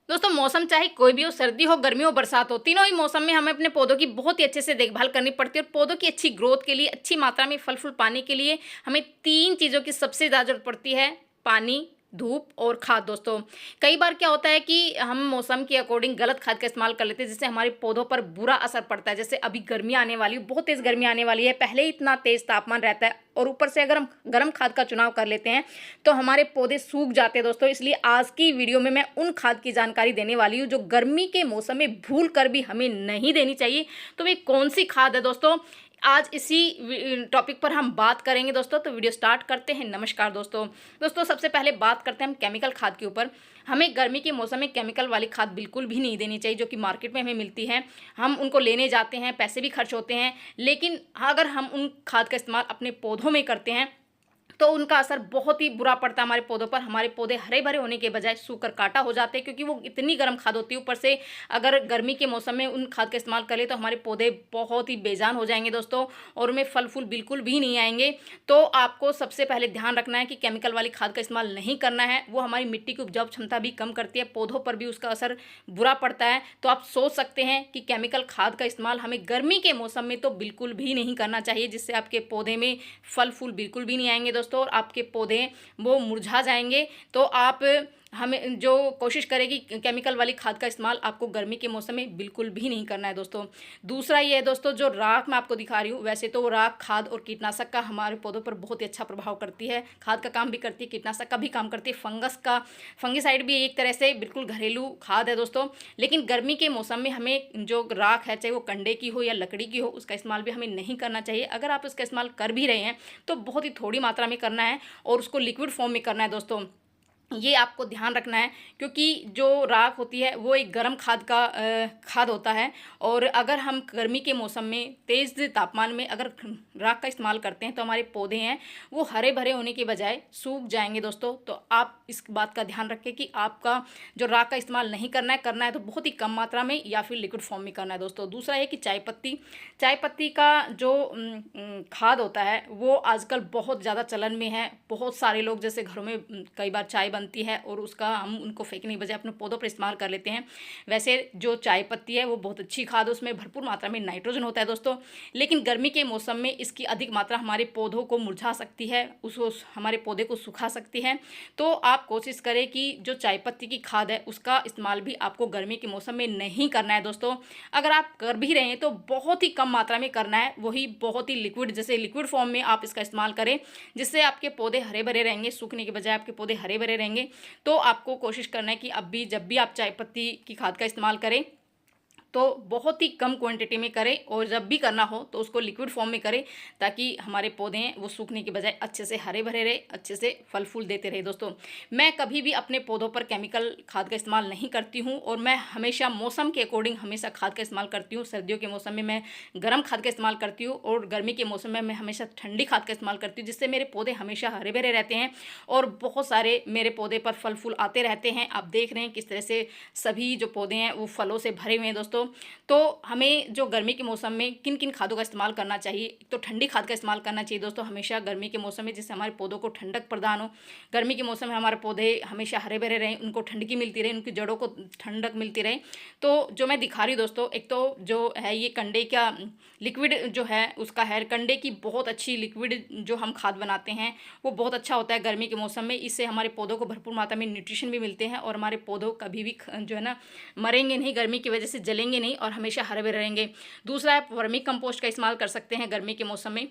दोस्तों मौसम चाहे कोई भी हो, सर्दी हो, गर्मी हो, बरसात हो, तीनों ही मौसम में हमें अपने पौधों की बहुत ही अच्छे से देखभाल करनी पड़ती है और पौधों की अच्छी ग्रोथ के लिए, अच्छी मात्रा में फल फूल पाने के लिए हमें 3 चीज़ों की सबसे ज़्यादा ज़रूरत पड़ती है, पानी, धूप और खाद दोस्तों। कई बार क्या होता है कि हम मौसम के अकॉर्डिंग गलत खाद का इस्तेमाल कर लेते हैं, जिससे हमारे पौधों पर बुरा असर पड़ता है। जैसे अभी गर्मी आने वाली है, बहुत तेज़ गर्मी आने वाली है, पहले ही इतना तेज़ तापमान रहता है और ऊपर से अगर हम गर्म खाद का चुनाव कर लेते हैं, तो हमारे पौधे सूख जाते हैं दोस्तों। इसलिए आज की वीडियो में मैं उन खाद की जानकारी देने वाली हूँ जो गर्मी के मौसम में भूल कर भी हमें नहीं देनी चाहिए। तो वे कौन सी खाद है दोस्तों, आज इसी टॉपिक पर हम बात करेंगे दोस्तों। तो वीडियो स्टार्ट करते हैं। नमस्कार दोस्तों सबसे पहले बात करते हैं हम केमिकल खाद के ऊपर। हमें गर्मी के मौसम में केमिकल वाली खाद बिल्कुल भी नहीं देनी चाहिए, जो कि मार्केट में हमें मिलती है। हम उनको लेने जाते हैं, पैसे भी खर्च होते हैं, लेकिन अगर हम उन खाद का इस्तेमाल अपने पौधों में करते हैं तो उनका असर बहुत ही बुरा पड़ता है हमारे पौधों पर। हमारे पौधे हरे भरे होने के बजाय सूख काटा हो जाते हैं, क्योंकि वो इतनी गर्म खाद होती है। ऊपर से अगर गर्मी के मौसम में उन खाद का इस्तेमाल करें तो हमारे पौधे बहुत ही बेजान हो जाएंगे दोस्तों, और उनमें फल फूल बिल्कुल भी नहीं आएंगे। तो आपको सबसे पहले ध्यान रखना है कि केमिकल वाली खाद का इस्तेमाल नहीं करना है। वो हमारी मिट्टी की उपजाऊ क्षमता भी कम करती है, पौधों पर भी उसका असर बुरा पड़ता है। तो आप सोच सकते हैं कि केमिकल खाद का इस्तेमाल हमें गर्मी के मौसम में तो बिल्कुल भी नहीं करना चाहिए, जिससे आपके पौधे में फल फूल बिल्कुल भी नहीं आएंगे दोस्तों, और आपके पौधे वो मुरझा जाएंगे। तो आप हमें जो कोशिश करेगी, केमिकल वाली खाद का इस्तेमाल आपको गर्मी के मौसम में बिल्कुल भी नहीं करना है दोस्तों। दूसरा ये है दोस्तों, जो राख मैं आपको दिखा रही हूँ, वैसे तो राख खाद और कीटनाशक का हमारे पौधों पर बहुत ही अच्छा प्रभाव करती है। खाद का काम भी करती है, कीटनाशक का भी काम करती है, फंगिसाइड भी एक तरह से बिल्कुल घरेलू खाद है दोस्तों। लेकिन गर्मी के मौसम में हमें जो राख है, चाहे वो कंडे की हो या लकड़ी की हो, उसका इस्तेमाल भी हमें नहीं करना चाहिए। अगर आप इसका इस्तेमाल कर भी रहे हैं तो बहुत ही थोड़ी मात्रा में करना है और उसको लिक्विड फॉर्म में करना है दोस्तों। ये आपको ध्यान रखना है, क्योंकि जो राख होती है वो एक गर्म खाद होता है, और अगर हम गर्मी के मौसम में तेज़ तापमान में अगर राख का इस्तेमाल करते हैं तो हमारे पौधे हैं वो हरे भरे होने के बजाय सूख जाएंगे दोस्तों। तो आप इस बात का ध्यान रखें कि आपका जो राख का इस्तेमाल नहीं करना है तो बहुत ही कम मात्रा में या फिर लिक्विड फॉर्म में करना है दोस्तों। दूसरा है कि चाय पत्ती का जो खाद होता है वो आजकल बहुत ज़्यादा चलन में है। बहुत सारे लोग, जैसे घरों में कई बार चाय बनती है और उसका हम उनको फेंकने की बजाय अपने पौधों पर इस्तेमाल कर लेते हैं। वैसे जो चाय पत्ती है वो बहुत अच्छी खाद है, उसमें भरपूर मात्रा में नाइट्रोजन होता है दोस्तों। लेकिन गर्मी के मौसम में इसकी अधिक मात्रा हमारे पौधों को मुरझा सकती है, उसको हमारे पौधे को सुखा सकती है। तो आप कोशिश करें कि जो चाय पत्ती की खाद है उसका इस्तेमाल भी आपको गर्मी के मौसम में नहीं करना है दोस्तों। अगर आप कर भी रहे हैं तो बहुत ही कम मात्रा में करना है, वही बहुत ही लिक्विड, जैसे लिक्विड फॉर्म में आप इसका इस्तेमाल करें, जिससे आपके पौधे हरे भरे रहेंगे। सूखने के बजाय आपके पौधे हरे भरे रहेंगे। तो आपको कोशिश करना है कि जब भी आप चाय पत्ती की खाद का इस्तेमाल करें तो बहुत ही कम क्वांटिटी में करें, और जब भी करना हो तो उसको लिक्विड फॉर्म में करें, ताकि हमारे पौधे हैं वो सूखने के बजाय अच्छे से हरे भरे रहे, अच्छे से फल फूल देते रहे दोस्तों। मैं कभी भी अपने पौधों पर केमिकल खाद का इस्तेमाल नहीं करती हूँ, और मैं हमेशा मौसम के अकॉर्डिंग हमेशा खाद का इस्तेमाल करती हूँ। सर्दियों के मौसम में मैं गर्म खाद का इस्तेमाल करती हूँ, और गर्मी के मौसम में मैं हमेशा ठंडी खाद का इस्तेमाल करती हूँ, जिससे मेरे पौधे हमेशा हरे भरे रहते हैं और बहुत सारे मेरे पौधे पर फल फूल आते रहते हैं। आप देख रहे हैं किस तरह से सभी जो पौधे हैं वो फलों से भरे हुए हैं दोस्तों। तो हमें जो गर्मी के मौसम में किन किन खादों का इस्तेमाल करना चाहिए, एक तो ठंडी खाद का इस्तेमाल करना चाहिए दोस्तों हमेशा गर्मी के मौसम में, जिससे हमारे पौधों को ठंडक प्रदान हो। गर्मी के मौसम में हमारे पौधे हमेशा हरे भरे रहें, उनको ठंडकी मिलती रहे, उनकी जड़ों को ठंडक मिलती रहे। तो जो मैं दिखा रही हूँ दोस्तों, एक तो जो है ये कंडे का लिक्विड जो है उसका है, कंडे की बहुत अच्छी लिक्विड जो हम खाद बनाते हैं वो बहुत अच्छा होता है गर्मी के मौसम में। इससे हमारे पौधों को भरपूर मात्रा में न्यूट्रिशन भी मिलते हैं, और हमारे पौधों कभी भी जो है ना मरेंगे नहीं, गर्मी की वजह से जलेंगे नहीं, और हमेशा हरे भरे रहेंगे। दूसरा है वर्मी कंपोस्ट का इस्तेमाल कर सकते हैं गर्मी के मौसम में।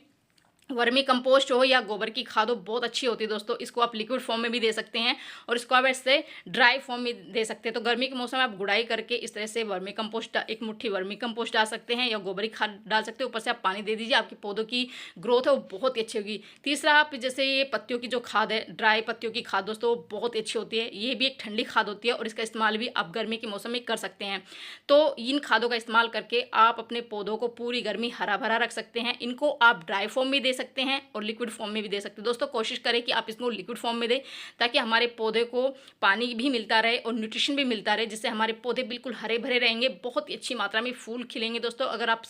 वर्मी कंपोस्ट हो या गोबर की खाद हो, बहुत अच्छी होती है दोस्तों। इसको आप लिक्विड फॉर्म में भी दे सकते हैं और इसको आप ऐसे ड्राई फॉर्म में दे सकते हैं। तो गर्मी के मौसम में आप गुड़ाई करके इस तरह से वर्मी कंपोस्ट, एक मुट्ठी वर्मी कंपोस्ट डाल सकते हैं या गोबर की खाद डाल सकते हैं। ऊपर से आप पानी दे दीजिए, आपके पौधों की ग्रोथ है वो बहुत ही अच्छी होगी। तीसरा, आप जैसे ये पत्तियों की जो खाद है, ड्राई पत्तियों की खाद दोस्तों बहुत ही अच्छी होती है। ये भी एक ठंडी खाद होती है और इसका इस्तेमाल भी आप गर्मी के मौसम में कर सकते हैं। तो इन खादों का इस्तेमाल करके आप अपने पौधों को पूरी गर्मी हरा भरा रख सकते हैं। इनको आप ड्राई फॉर्म में दे सकते हैं और लिक्विड फॉर्म में भी दे सकते हैं। दोस्तों कोशिश करें कि आप इसको लिक्विड फॉर्म में दें ताकि हमारे पौधे को पानी भी मिलता रहे और न्यूट्रिशन भी मिलता रहे, जिससे हमारे पौधे बिल्कुल हरे भरे रहेंगे, बहुत ही अच्छी मात्रा में फूल खिलेंगे। दोस्तों अगर आप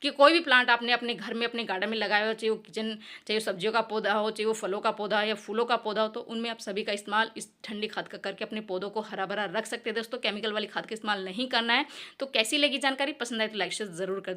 कि कोई भी प्लांट आपने अपने घर में अपने गार्डन में लगाया हो, चाहे वो किचन, चाहे वो सब्जियों का पौधा हो, चाहे वो फलों का पौधा या फूलों का पौधा हो, तो उनमें आप सभी का इस्तेमाल इस ठंडी खाद का करके अपने पौधों को हरा भरा रख सकते हैं। दोस्तों केमिकल वाली खाद का इस्तेमाल नहीं करना है। तो कैसी लगी जानकारी? पसंद आए तो लाइक शेयर ज़रूर कर दें।